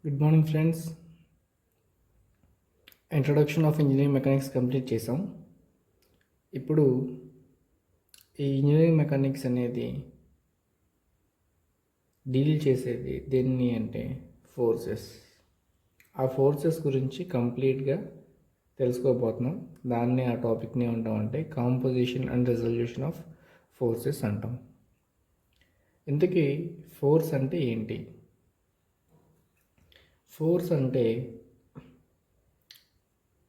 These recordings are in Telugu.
Good morning friends. Introduction of engineering mechanics complete చేసాం. ఇప్పుడు ఈ ఇంజనీరింగ్ మెకానిక్స్ అనేది డీల్ చేసేది దేన్ని అంటే ఫోర్సెస్. ఆ ఫోర్సెస్ గురించి కంప్లీట్గా తెలుసుకోబోతున్నాం. దాన్ని ఆ టాపిక్ని ఉంటామంటే composition and resolution of forces అంటాం. ఇంతకీ ఫోర్స్ అంటే ఏంటి? ఫోర్స్ అంటే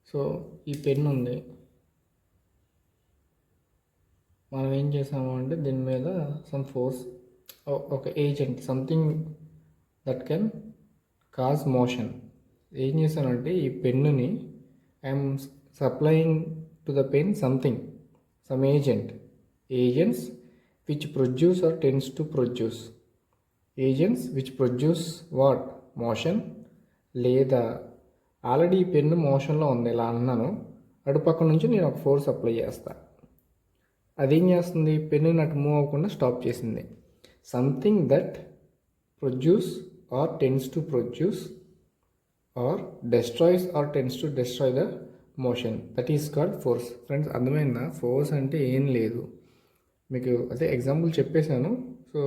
సో ఈ పెన్ ఉంది, మనం ఏం చేసాము అంటే దీని మీద సమ్ ఫోర్స్, ఒక agent, something that can cause motion. ఏం చేశానంటే ఈ పెన్నుని I'm supplying to the pen something, some agents which produce or tends to produce, agents which produce what motion. లేదా ఆల్రెడీ ఈ పెన్ను మోషన్లో ఉంది, ఇలా అన్నాను, అటుపక్క నుంచి నేను ఒక ఫోర్స్ అప్లై చేస్తాను. అదేం చేస్తుంది? పెన్ను అటు మూవ్ అవ్వకుండా స్టాప్ చేసింది. Something that produce or tends to produce or destroys or tends to destroy the motion, that is called force. Friends, అర్థమైందా? ఫోర్స్ అంటే ఏం లేదు, మీకు అదే ఎగ్జాంపుల్ చెప్పేశాను. So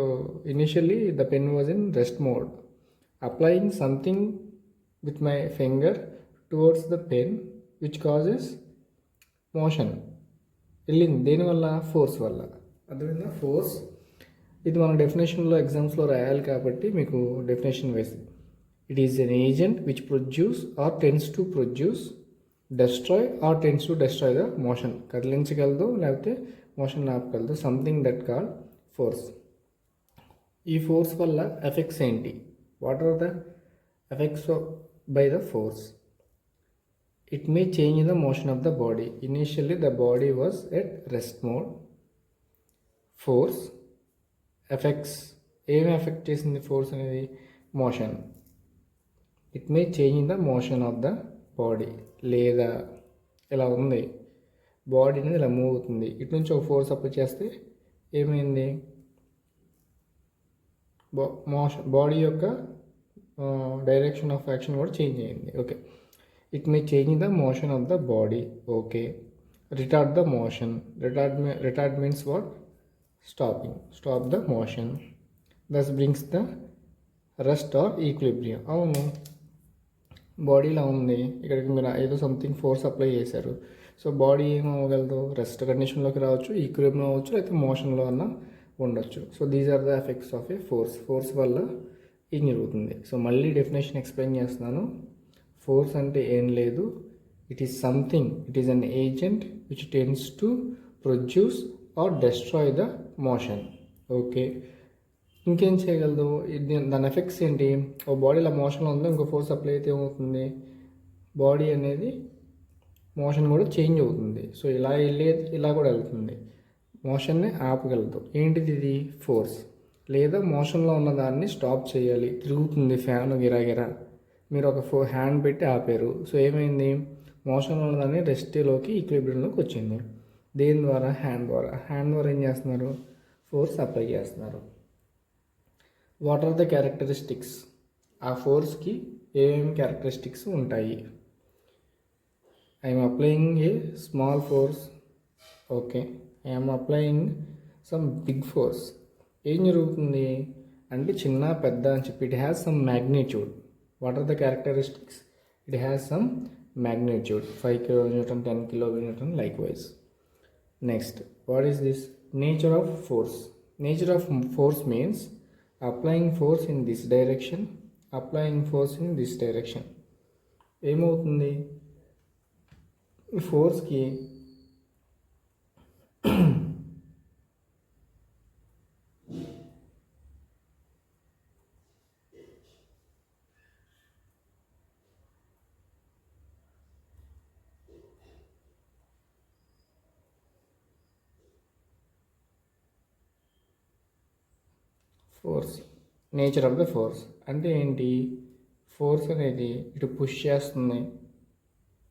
initially the pen was in rest mode, applying something with my finger towards the pen which causes motion. వెళ్ళింది దేనివల్ల? ఫోర్స్ వల్ల. అర్థమైందా? ఫోర్స్ ఇది మన డెఫినేషన్లో ఎగ్జామ్స్లో రాయాలి కాబట్టి మీకు డెఫినేషన్ వేసి, it is an agent which produce or tends to produce, destroy or tends to destroy the motion. కదిలించగలదు లేకపోతే మోషన్ ఆపగలదు, సంథింగ్ దట్ కాల్డ్ ఫోర్స్. ఈ ఫోర్స్ వల్ల ఎఫెక్ట్స్ ఏంటి? What are the effects by the force? It may change the motion of the body. Initially the body was at rest mode. Force affects, ఏమి ఎఫెక్ట్ చేసింది ఫోర్స్ అనేది? Motion. It may change the motion of the body. లేదా ఇలా ఉంది, బాడీ అనేది ఇలా మూవ్ అవుతుంది, ఇటు నుంచి ఒక ఫోర్స్ అప్లై చేస్తే ఏమైంది? బాడీ యొక్క డైరెక్షన్ ఆఫ్ యాక్షన్ కూడా చేంజ్ అయింది. Okay, it may change the motion of the body. Okay, retard the motion. Retard means what? Stop the motion. Thus brings the rest or equilibrium. అవును, బాడీలో ఉంది, ఇక్కడికి మీరు ఏదో సంథింగ్ ఫోర్స్ అప్లై చేశారు. సో బాడీ ఏమవ్వగలదు? రెస్ట్ కండిషన్లోకి రావచ్చు, ఈక్విలిబ్రియం అవ్వచ్చు, అయితే మోషన్లో అన్న ఉండొచ్చు. So these are the effects of a force. Force వల్ల ఏం జరుగుతుంది? సో మళ్ళీ డెఫినేషన్ ఎక్స్ప్లెయిన్ చేస్తున్నాను. ఫోర్స్ అంటే ఏం లేదు, it is something, it is an agent which tense to produce are destroy the motion. Okay, ఇంకేం చేయగలదు? దాని ఎఫెక్ట్స్ ఏంటి? ఓ బాడీలో మోషన్లో ఉందో ఇంకో ఫోర్స్ అప్లై అయితే ఏమవుతుంది? బాడీ అనేది మోషన్ కూడా చేంజ్ అవుతుంది. సో ఇలా వెళ్ళేది ఇలా కూడా వెళ్తుంది, మోషన్ని ఆపగలదు. ఏంటిది? ఇది ఫోర్స్. లేదా మోషన్లో ఉన్న దాన్ని స్టాప్ చేయాలి, తిరుగుతుంది ఫ్యాన్ గిరాగిరా, మీరు ఒక హ్యాండ్ పెట్టి ఆపారు. సో ఏమైంది? మోషన్లో ఉన్న దాన్ని రెస్ట్లోకి ఈక్విలిబ్రియంలోకి వచ్చింది. దేని ద్వారా? హ్యాండ్ ద్వారా. హ్యాండ్ ద్వారా ఏం చేస్తున్నారు? ఫోర్స్ అప్లై చేస్తున్నారు. What are the characteristics? ఆ ఫోర్స్కి ఏమేమి క్యారెక్టరిస్టిక్స్ ఉంటాయి? I'm applying a small force. Okay, I'm applying some big force. ఏం జరుగుతుంది అంటే చిన్న పెద్ద అని చెప్పి it has some magnitude. What are the characteristics? It has some magnitude, 5 kN, 10 kN, likewise. Next, what is this? Nature of force. Nature of force means applying force in this direction, applying force in this direction. ఏమవుతుంది? ఈ ఫోర్స్కి force, nature of the force అంటే ఏంటి? ఫోర్స్ అనేది ఇటు పుష్ చేస్తుంది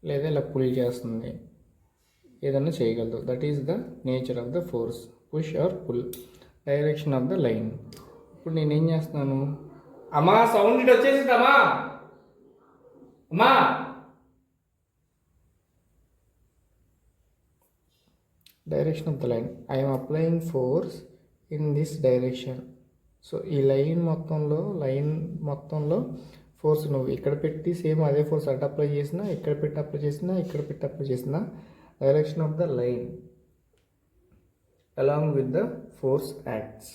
లేదా ఇలా పుల్ చేస్తుంది, ఏదన్నా చేయగలదు. That is the nature of the force. Push or pull, direction of the line. ఇప్పుడు నేనేం చేస్తున్నాను? అమ్మా సౌండ్ ఇటు వచ్చేసిందమ్మా. అమ్మా direction of the line, I'm applying force in this direction. So ఈ లైన్ మొత్తంలో ఫోర్స్ నువ్వు ఇక్కడ పెట్టి సేమ్ అదే ఫోర్స్ అటు అప్లై చేసినా, ఇక్కడ పెట్టి అప్లై చేసినా, ఇక్కడ పెట్టి అప్లై చేసినా, direction of the line along with the force acts.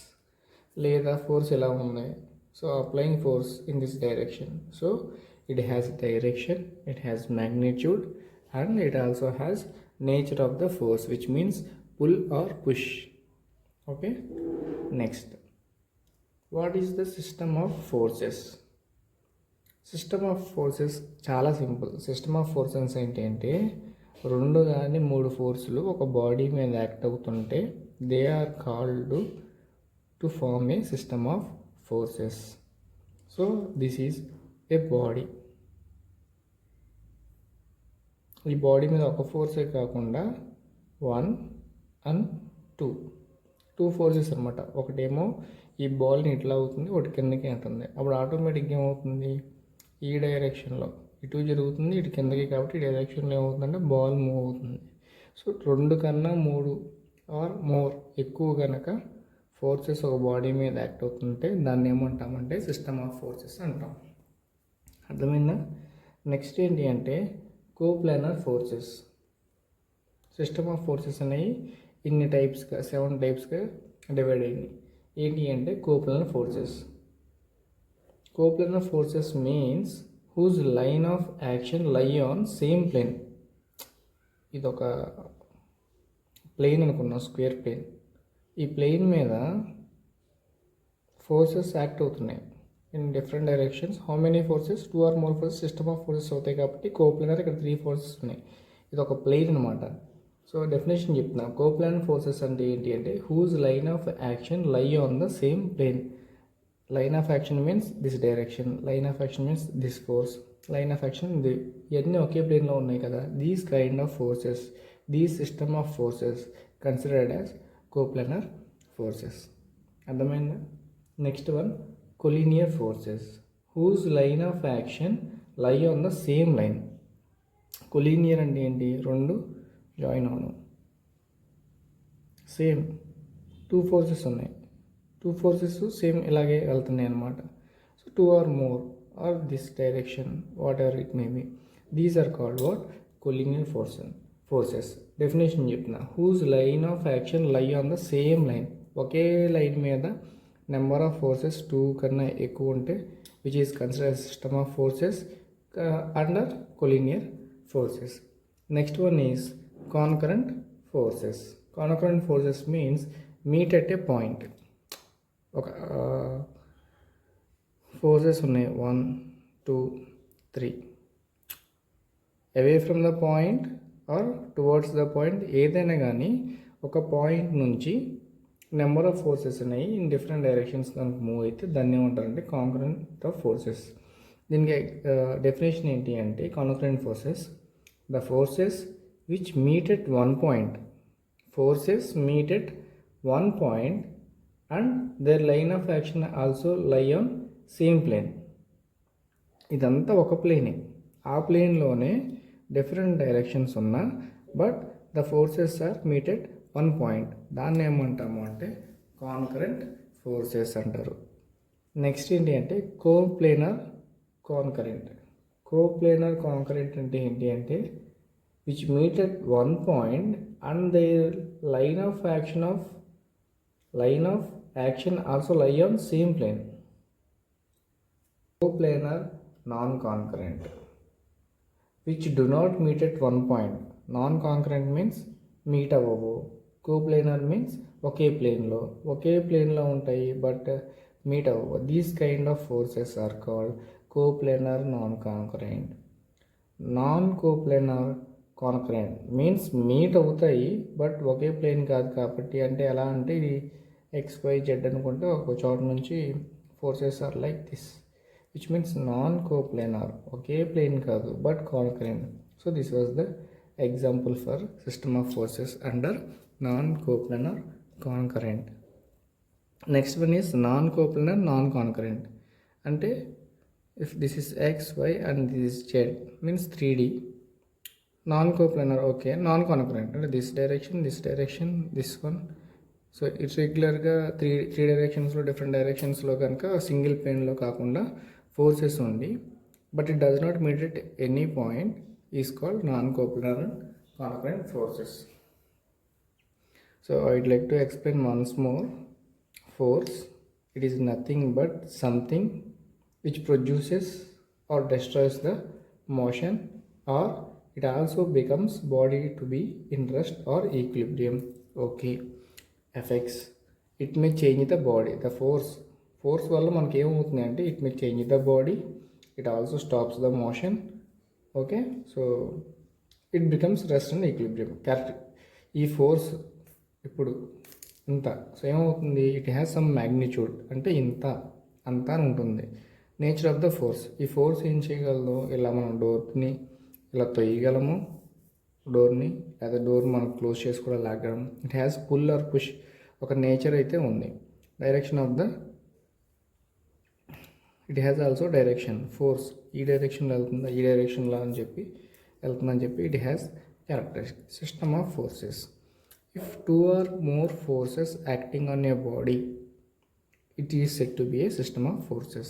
లేదా ఫోర్స్ ఎలా ఉన్నాయి, so applying force in this direction. So it has direction, it has magnitude, and it also has nature of the force, which means pull or push. Okay, next, what is the system of forces? System of forces చాలా సింపుల్. సిస్టమ్ ఆఫ్ ఫోర్సెస్ ఏంటంటే 2 కానీ 3 ఫోర్సులు ఒక బాడీ మీద యాక్ట్ అవుతుంటే they are called to form a system of forces. So this is a body. ఈ బాడీ మీద ఒక ఫోర్సే కాకుండా 1 and 2 ఫోర్సెస్ అనమాట. ఒకటేమో ఈ బాల్ని ఇట్లా అవుతుంది, ఒకటి కిందకి వెళ్తుంది. అప్పుడు ఆటోమేటిక్గా ఏమవుతుంది, ఈ డైరెక్షన్లో ఇటు జరుగుతుంది, ఇటు కిందకి, కాబట్టి ఈ డైరెక్షన్లో ఏమవుతుందంటే బాల్ మూవ్ అవుతుంది. సో 2 కన్నా 3 ఆర్ మోర్ ఎక్కువ కనుక ఫోర్సెస్ ఒక బాడీ మీద యాక్ట్ అవుతుంటే దాన్ని ఏమంటామంటే సిస్టమ్ ఆఫ్ ఫోర్సెస్ అంటాం. అర్థమైందా? నెక్స్ట్ ఏంటి అంటే coplanar forces. System of forces అనేవి ఇన్ని టైప్స్గా 7 టైప్స్గా డివైడ్ అయ్యింది. ఏంటి అంటే coplanar forces. Coplanar forces means whose line of action lie on same plane. ఇది ఒక ప్లేన్ అనుకున్నాం, స్క్వేర్ ప్లేన్. ఈ ప్లేన్ మీద ఫోర్సెస్ యాక్ట్ అవుతున్నాయి in different directions. How many forces? 2 or more forces system of forces అవుతాయి. కాబట్టి కోప్లానర్ ఇక్కడ 3 ఫోర్సెస్ ఉన్నాయి. ఇది ఒక ప్లేన్ అనమాట. సో డెఫినేషన్ చెప్తున్నా. కోప్లానర్ ఫోర్సెస్ అంటే ఏంటి అంటే whose line of action lie on the same plane. Line of action means this direction, line of action means this force, line of action ఇవన్నీ ఒకే ప్లేన్లో ఉన్నాయి కదా. These kind of forces, these system of forces considered as coplanar forces. అర్థమైందా? Next one, collinear forces. Whose line of action lie on the same line. Collinear అంటే ఏంటి? 2 జాయిన్ అవడం, సేమ్ 2 ఫోర్సెస్ ఉన్నాయి, 2 ఫోర్సెస్ సేమ్ ఇలాగే వెళ్తున్నాయి అన్నమాట. So 2 or more or this direction, whatever it may be, these are called what? Collinear forces. Definition చెప్తున్నా. Whose line of action lie on the same line. ఒకే లైన్ మీద నెంబర్ ఆఫ్ ఫోర్సెస్ 2 కన్నా ఎక్కువ ఉంటే which is considered system of forces under collinear forces. Next one is concurrent forces. Concurrent forces means meet at a point. ఒక ఫోర్సెస్ ఉన్నాయి 1, 2, 3 అవే from the point or towards the point. ఏదైనా కానీ ఒక పాయింట్ నుంచి నెంబర్ ఆఫ్ ఫోర్సెస్ ఉన్నాయి ఇన్ డిఫరెంట్ డైరెక్షన్స్ కనుక మూవ్ అయితే దాన్ని ఏమంటారంటే కాన్కరెంట్ ఆఫ్ ఫోర్సెస్. దీనికి డెఫినేషన్ ఏంటి అంటే concurrent forces the forces which meet at one point. Forces meet at one point and their line of action also lie on same plane. ఇదంతా ఒక ప్లేనే, ఆ ప్లేన్లోనే డిఫరెంట్ డైరెక్షన్స్ ఉన్నా but the forces are meet at one point. దాన్ని ఏమంటాము అంటే కాన్కరెంట్ ఫోర్సెస్ అంటారు. నెక్స్ట్ ఏంటి అంటే కోప్లానర్ కాన్కరెంట్. కోప్లానర్ కాన్కరెంట్ అంటే ఏంటి అంటే which meet at one point and their line of action also lie on same plane. Coplanar non concurrent which do not meet at one point. Non concurrent means meet అవ్వవు. కోప్లానర్ మీన్స్ ఒకే ప్లేన్లో ఉంటాయి బట్ మీట్ అవ్వవు. These kind of forces are called coplanar non concurrent. Non coplanar concurrent means meet అవుతాయి బట్ ఒకే ప్లేన్ కాదు. కాబట్టి అంటే ఎలా అంటే ఇది XYZ అనుకుంటే ఒక చోట నుంచి forces are like this, which means non coplanar, ఒకే ప్లేన్ కాదు but concurrent. So this was the example for system of forces under non coplanar concurrent. Next one is non coplanar non concurrent. అంటే if this is x, y and this is z, means 3D. Non-coplanar, okay, non-concurrent అంటే this direction, this one. So it's రెగ్యులర్గా త్రీ డైరెక్షన్స్లో డిఫరెంట్ డైరెక్షన్స్లో కనుక సింగిల్ ప్లేన్లో కాకుండా ఫోర్సెస్ ఉండి but it does not meet at any point is called non coplanar and concurrent forces. So I'd like to explain once more. Force, it is nothing but something which produces or destroys the motion, or it also becomes body to be in rest or equilibrium. Okay. Effects, it may change the body. The force వల్ల మనకి ఏమవుతుంది అంటే it may change the body, it also stops the motion. Okay, so it becomes rest and equilibrium. Correct. ఈ ఫోర్స్ ఇప్పుడు ఇంత, సో ఏమవుతుంది, ఇట్ హ్యాస్ సమ్ మ్యాగ్నిట్యూడ్, అంటే ఇంత అంత అని ఉంటుంది. నేచర్ ఆఫ్ ద ఫోర్స్, ఈ ఫోర్స్ ఏం చేయగలదు, ఇలా మనం డోర్ని ఇలా తొయ్యగలము, డోర్ని, లేదా డోర్ మనం క్లోజ్ చేసుకోవడం లాగడం. It has pull or push, ఒక నేచర్ అయితే ఉంది. Direction of the, it has also direction. Force ఈ డైరెక్షన్లో వెళ్తుందా, ఈ డైరెక్షన్లో అని చెప్పి వెళ్తుందని చెప్పి it has characteristic. System of forces, if 2 or more forces acting on a body, it is said to be a system of forces.